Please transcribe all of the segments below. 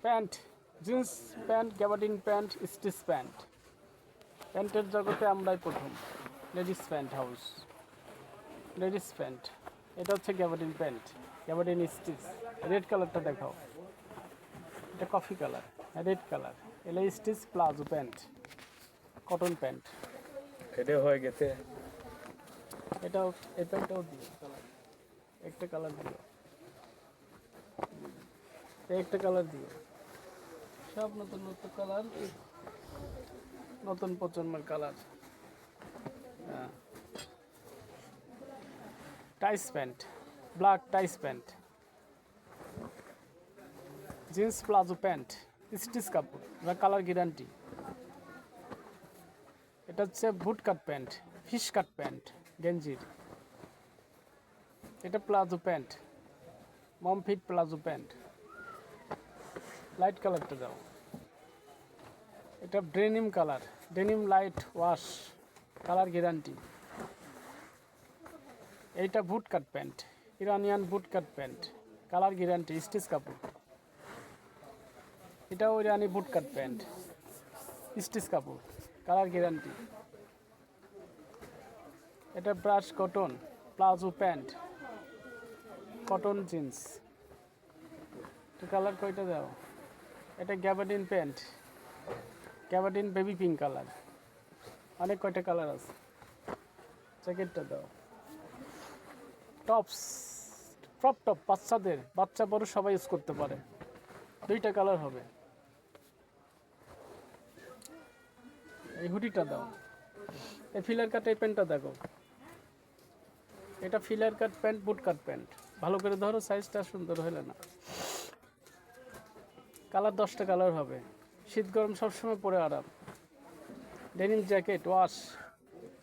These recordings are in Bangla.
Pant, jeans pant, gabardine pant, stitch pant. প্যান্টের জগতে আমরাই প্রথম। Ladies pant house, ladies pant. এটা হচ্ছে gabardine pant, gabardine stitch. Red কালারটা দেখাও, এটা কফি কালার, রেড কালার। এলে stitch palazzo pant, cotton pant. এটা হয়ে গেছে। এটাও, এই প্যান্টটাও দিও কালার, একটা কালার দিও, একটা কালার দিও। সব নতুন নতুন কালার, নতুন প্রজন্মের colour. Tights pant, black tights pant, jeans palazzo pant, stitch কাপড়, বা কালার গ্যারান্টি। এটা হচ্ছে boot cut pant, fish cut pant, গেঞ্জির। এটা palazzo pant, mom fit palazzo pant. Light কালারটা দাও। এটা denim colour, denim light wash, colour guarantee. এইটা boot cut pant, Iranian boot cut pant, colour guarantee, stitch কাপড়। এটাও ইরানি বুট কাট প্যান্ট, স্টিচ কাপড়, কালার গ্যারান্টি। এটা brush cotton palazzo pant, cotton jeans. তো কালার কয়টা দাও। এটা gabardine pant, gabardine baby pink colour. অনেক কয়টা কালার আছে। জ্যাকেটটা দাও। টপস, ক্রপ টপ, বাচ্চাদের, বাচ্চা বড় সবাই ইউজ করতে পারে। দুইটা কালার হবে। এই হুডিটা দাও। এই ফিলার কাট এই প্যান্টটা দেখো। এটা ফিলার কাট প্যান্ট, বুট কাট প্যান্ট। ভালো করে ধরো, সাইজটা সুন্দর হলে না। কালার 10টা কালার হবে। শীত গরম সবসময় পরে আরাম। Denim jacket wash,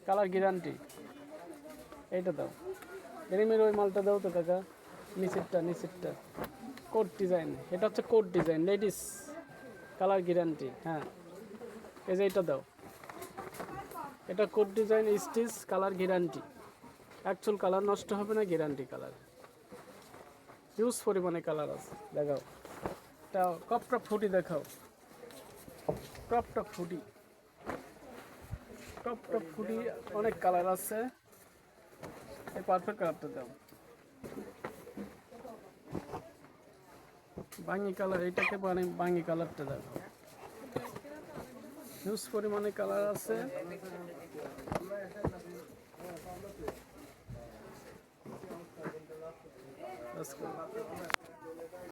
colour guarantee. এইটা দাও। ডেনিমের ওই মালটা দাও তো কাকা, নিচেরটা কোট ডিজাইন। এটা হচ্ছে coat design, ladies, colour guarantee. হ্যাঁ, এই যে এটা দাও। এটা coat design, stitch, colour guarantee. Actual colour নষ্ট হবে না, গ্যারান্টি কালার। হিউজ পরিমাণে কালার আছে। দেখাও। এটা ক্রপ টপ হুডি দেখাও। Crop top hoodie, crop top hoodie অনেক কালার আছে। এই পারফেক্ট কালারটা দাও। বাঙ্গি কালার, এইটাকে বাঙ্গি কালারটা দেখাও। হিউজ পরিমাণে কালার আছে। Let's go.